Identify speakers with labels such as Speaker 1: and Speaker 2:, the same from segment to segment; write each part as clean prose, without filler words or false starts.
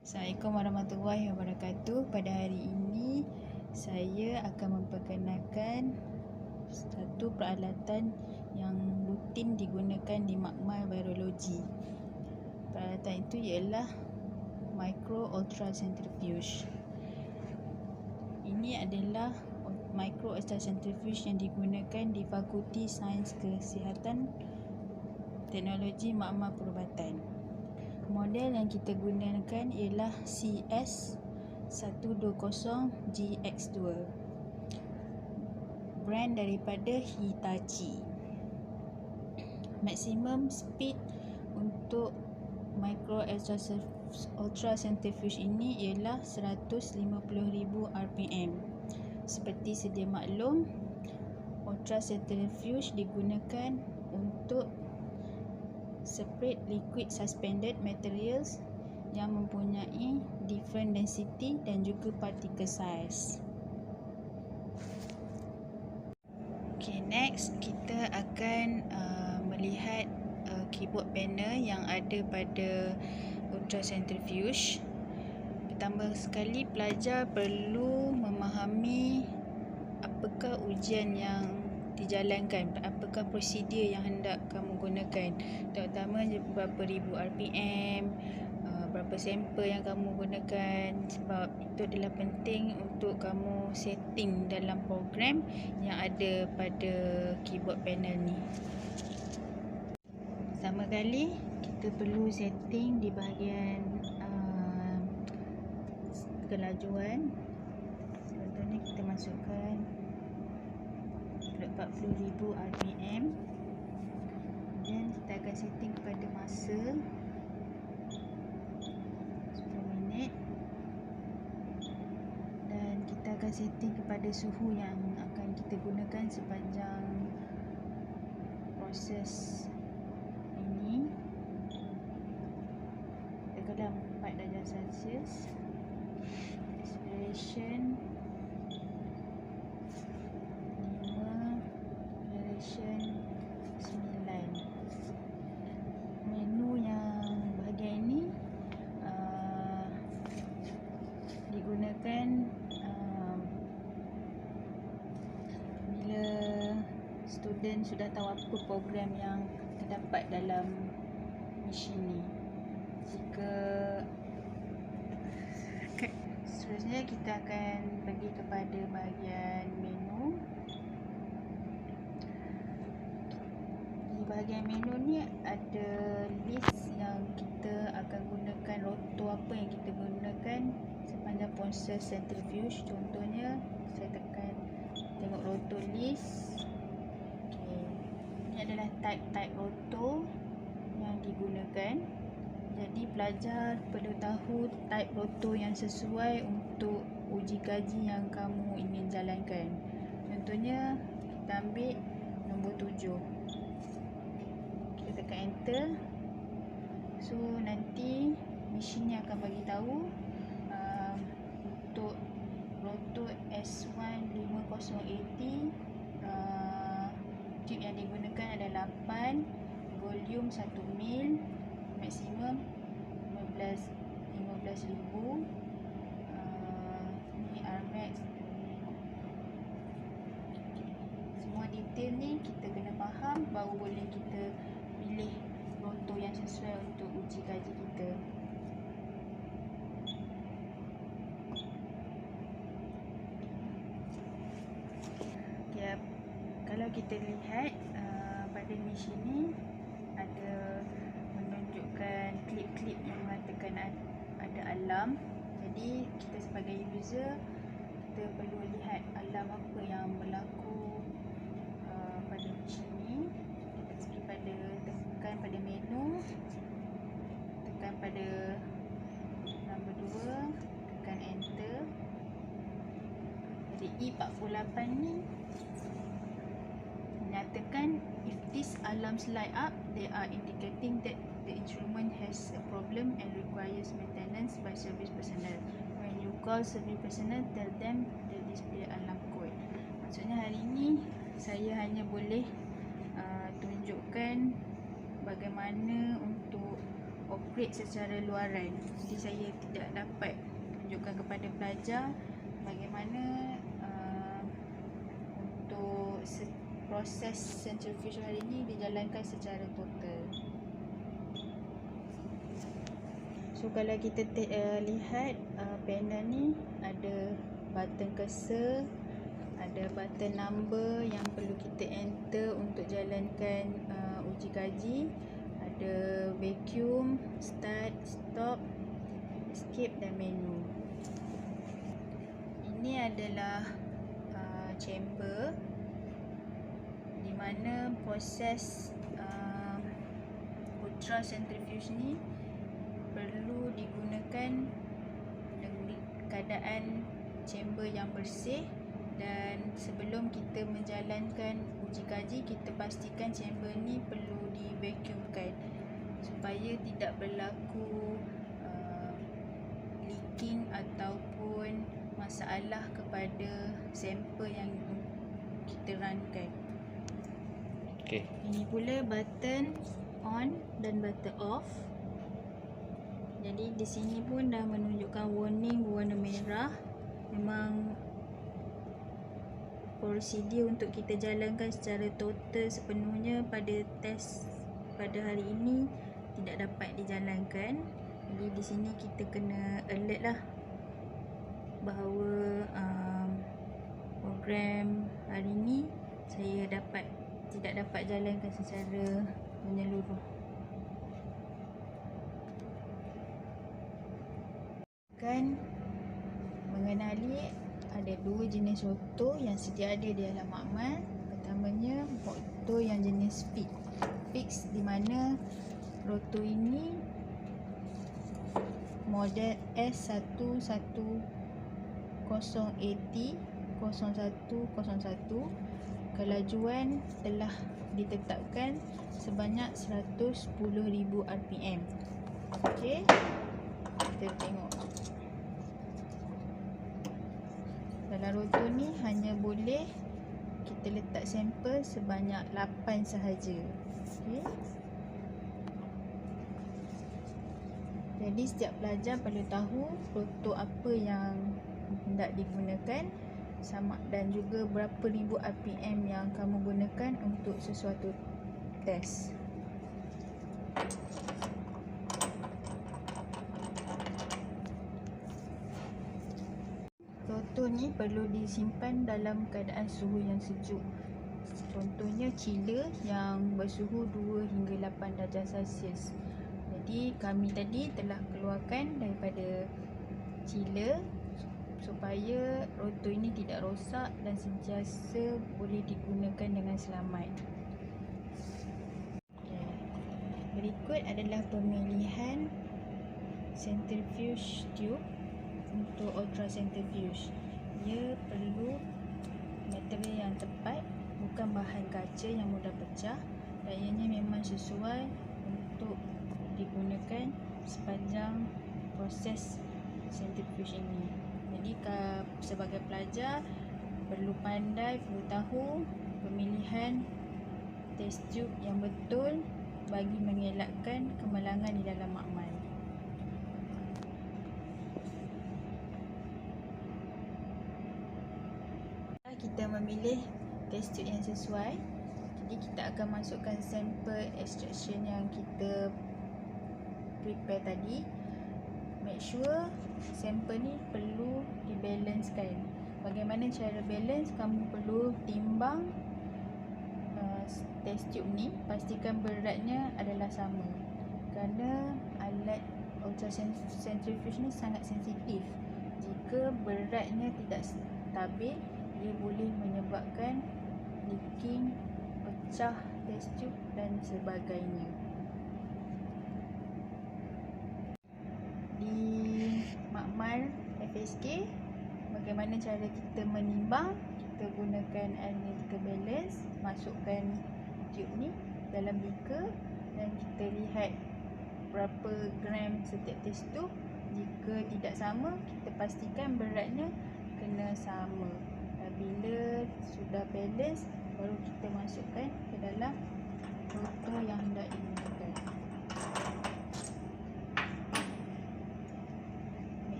Speaker 1: Assalamualaikum warahmatullahi wabarakatuh. Pada hari ini saya akan memperkenalkan satu peralatan yang rutin digunakan di makmal virologi. Peralatan itu ialah micro ultra centrifuge. Ini adalah micro ultra centrifuge yang digunakan di Fakulti Sains Kesihatan Teknologi Makmal Perubatan. Model yang kita gunakan ialah CS120GX2, brand daripada Hitachi. Maksimum speed untuk micro ultra centrifuge ini ialah 150,000 rpm. Seperti sedia maklum, ultra centrifuge digunakan untuk separate liquid suspended materials yang mempunyai different density dan juga particle size. Okay, next kita akan melihat keyboard panel yang ada pada ultra centrifuge. Pertama sekali, pelajar perlu memahami apakah ujian yang dijalankan, apakah prosedur yang hendak kamu gunakan, terutama berapa ribu RPM, berapa sampel yang kamu gunakan, sebab itu adalah penting untuk kamu setting dalam program yang ada pada keyboard panel ni. Pertama kali kita perlu setting di bahagian kelajuan. Contohnya kita masukkan 40,000 rpm. Kemudian kita akan setting kepada masa 10 minit, dan kita akan setting kepada suhu yang akan kita gunakan sepanjang proses ini. Dalam 4 darjah Celsius. Expiration 9. Menu yang bahagian ini digunakan bila student sudah tahu apa program yang terdapat dalam mesin ni. Seterusnya kita akan pergi kepada bahagian menu. Di bahagian menu ni ada list yang kita akan gunakan, rotor apa yang kita gunakan sepanjang proses centrifuge. Contohnya saya tekan tengok rotor list. Okay. Ini adalah type rotor yang digunakan. Jadi pelajar perlu tahu type rotor yang sesuai untuk uji kaji yang kamu ingin jalankan. Contohnya kita ambil nombor 7. Kita tekan enter. So nanti mesin ni akan bagi tahu untuk rotor S15080 tube yang digunakan adalah 8, volume 1 mil, maksimum 15,000. Ni Rmax. Semua detail ni kita kena faham, baru boleh kita pilih rotor yang sesuai untuk uji kaji kita. Okay, kalau kita lihat pada mesin ni ada menunjukkan klip-klip yang mengatakan ada alarm. Jadi kita sebagai user, kita perlu lihat alarm apa yang berlaku pada mesin ni. Kita tekan pada menu, tekan pada nombor 2, tekan enter. Jadi E48 ni menyatakan if this alarms light up, they are indicating that the instrument has a problem and requires maintenance by service personnel. When you call service personnel, tell them the display alarm code. Maksudnya hari ini saya hanya boleh tunjukkan bagaimana untuk operate teori secara luaran. Jadi saya tidak dapat tunjukkan kepada pelajar bagaimana untuk proses centrifuge hari ini dijalankan secara total. So kalau kita lihat panel ni ada button cursor, ada button number yang perlu kita enter untuk jalankan uji kaji, ada vacuum, start, stop, escape dan menu. Ini adalah chamber di mana proses ultracentrifuge ni perlu digunakan dengan keadaan chamber yang bersih, dan sebelum kita menjalankan uji kaji kita pastikan chamber ni perlu divacuumkan supaya tidak berlaku leaking ataupun masalah kepada sampel yang kita runkan.
Speaker 2: Okay.
Speaker 1: Ini pula button on dan button off. Jadi di sini pun dah menunjukkan warning berwarna merah. Memang prosedur untuk kita jalankan secara total sepenuhnya pada test pada hari ini tidak dapat dijalankan. Jadi di sini kita kena alert lah bahawa program hari ini saya tidak dapat jalankan secara menyeluruh. Kan mengenali ada dua jenis rotor yang sedia ada di dalam makmal. Pertamanya rotor yang jenis fix, di mana rotor ini model S110AT 0101. Kelajuan telah ditetapkan sebanyak 110,000 rpm. Okey, kita tengok. Dalam rotor ni hanya boleh kita letak sampel sebanyak 8 sahaja. Okey. Jadi setiap pelajar perlu tahu rotor apa yang hendak digunakan dan juga berapa ribu rpm yang kamu gunakan untuk sesuatu test. Rotor ni perlu disimpan dalam keadaan suhu yang sejuk. Contohnya chiller yang bersuhu 2 hingga 8 darjah Celsius. Jadi kami tadi telah keluarkan daripada chiller supaya rotor ini tidak rosak dan sentiasa boleh digunakan dengan selamat. Berikut adalah pemilihan centrifuge tube untuk ultracentrifuge. Ia perlu material yang tepat, bukan bahan kaca yang mudah pecah, dan ianya memang sesuai untuk digunakan sepanjang proses centrifuge ini. Jadi sebagai pelajar perlu pandai, perlu tahu pemilihan test tube yang betul bagi mengelakkan kemalangan di dalam makmal. Kita memilih test tube yang sesuai, jadi kita akan masukkan sampel extraction yang kita prepare tadi. Make sure sampel ni perlu dibalancekan. Bagaimana cara balance? Kamu perlu timbang test tube ni, pastikan beratnya adalah sama, kerana alat ultracentrifuge ni sangat sensitif. Jika beratnya tidak stabil, dia boleh menyebabkan leaking, pecah test tube dan sebagainya. Di makmal FSK, bagaimana cara kita menimbang? Kita gunakan analytical balance, masukkan tube ni dalam beaker dan kita lihat berapa gram setiap test tube. Jika tidak sama, kita pastikan beratnya kena sama. Bila sudah balance, baru kita masukkan ke dalam rotor yang hendak digunakan.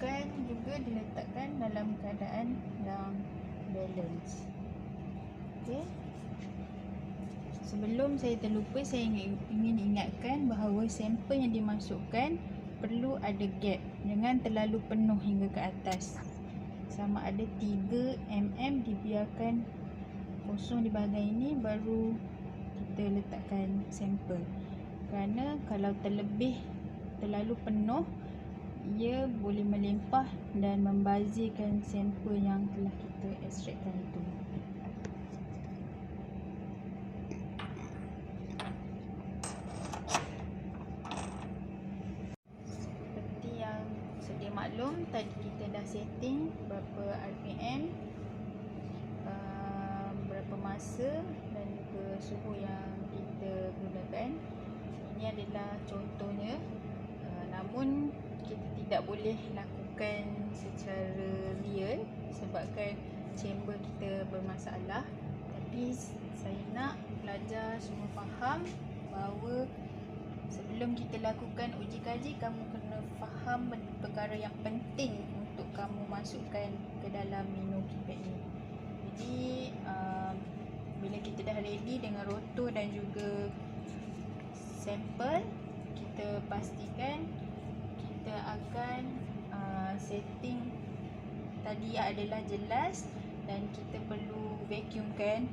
Speaker 1: dipastikan juga diletakkan dalam keadaan yang balance. Okey. Sebelum saya terlupa, saya ingin ingatkan bahawa sampel yang dimasukkan perlu ada gap. Jangan terlalu penuh hingga ke atas. Sama ada 3 mm dibiarkan kosong di bahagian ini, baru kita letakkan sampel. Kerana kalau terlalu penuh, ia boleh melimpah dan membazirkan sampel yang telah kita ekstrakkan itu. Seperti yang sedia maklum, tadi kita dah setting berapa RPM, berapa masa dan juga suhu yang kita gunakan. Ini adalah contohnya, namun kita tidak boleh lakukan secara real sebabkan chamber kita bermasalah. Tapi saya nak pelajar semua faham bahawa sebelum kita lakukan uji kaji, kamu kena faham perkara yang penting untuk kamu masukkan ke dalam menu KeyPad ni. Jadi bila kita dah ready dengan rotor dan juga sampel, kita pastikan kita akan setting tadi adalah jelas, dan kita perlu vacuumkan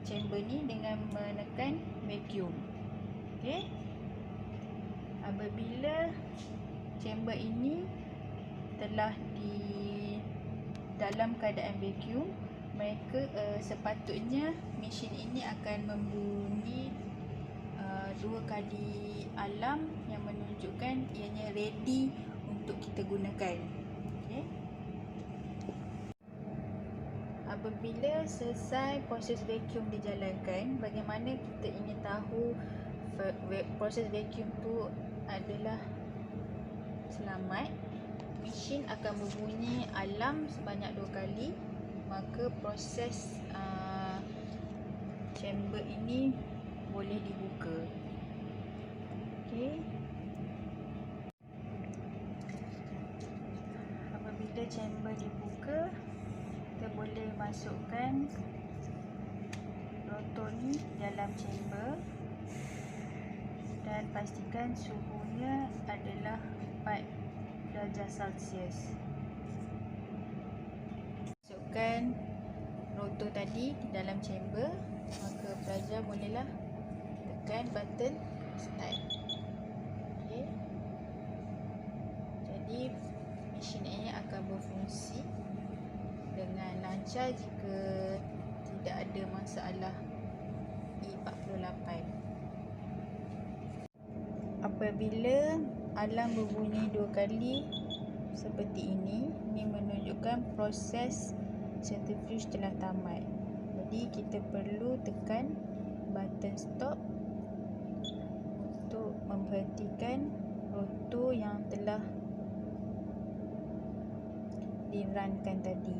Speaker 1: chamber ni dengan menekan vacuum. Okey. Apabila chamber ini telah di dalam keadaan vacuum, sepatutnya mesin ini akan membunyi 2 kali alarm yang menunjukkan ianya ready untuk kita gunakan. Okay. Apabila selesai proses vacuum dijalankan, bagaimana kita ingin tahu proses vacuum tu adalah selamat? Mesin akan berbunyi alarm sebanyak 2 kali, maka proses chamber ini boleh dibuka. Okey. Apabila chamber dibuka, kita boleh masukkan rotor ni dalam chamber dan pastikan suhunya adalah 4 darjah Celsius. Masukkan rotor tadi di dalam chamber, maka pelajar bolehlah tekan button start. Okay. Jadi mesin ini akan berfungsi dengan lancar jika tidak ada masalah E48. Apabila alarm berbunyi 2 kali seperti ini menunjukkan proses centrifuge telah tamat. Jadi kita perlu tekan button stop untuk memberhentikan rotor yang telah dirunkan tadi.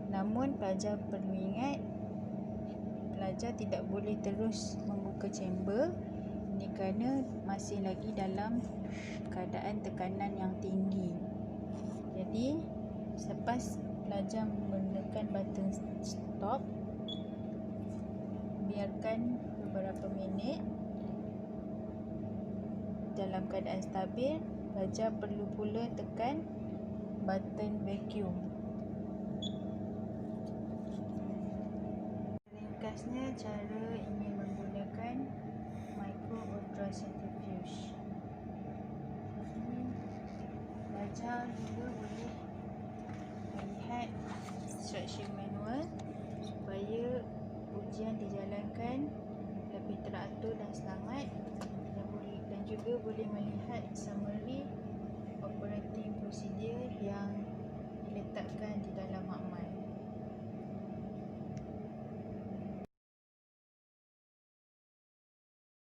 Speaker 1: Namun pelajar perlu ingat, pelajar tidak boleh terus membuka chamber ini kerana masih lagi dalam keadaan tekanan yang tinggi. Jadi selepas pelajar menekan button stop, biarkan beberapa minit dalam keadaan stabil. Pelajar perlu pula tekan button vacuum. Ringkasnya cara ingin menggunakan micro ultra centrifuge. Pelajar juga boleh melihat instruction manual supaya ujian dijalankan lebih teratur dan selamat, dan juga boleh melihat summary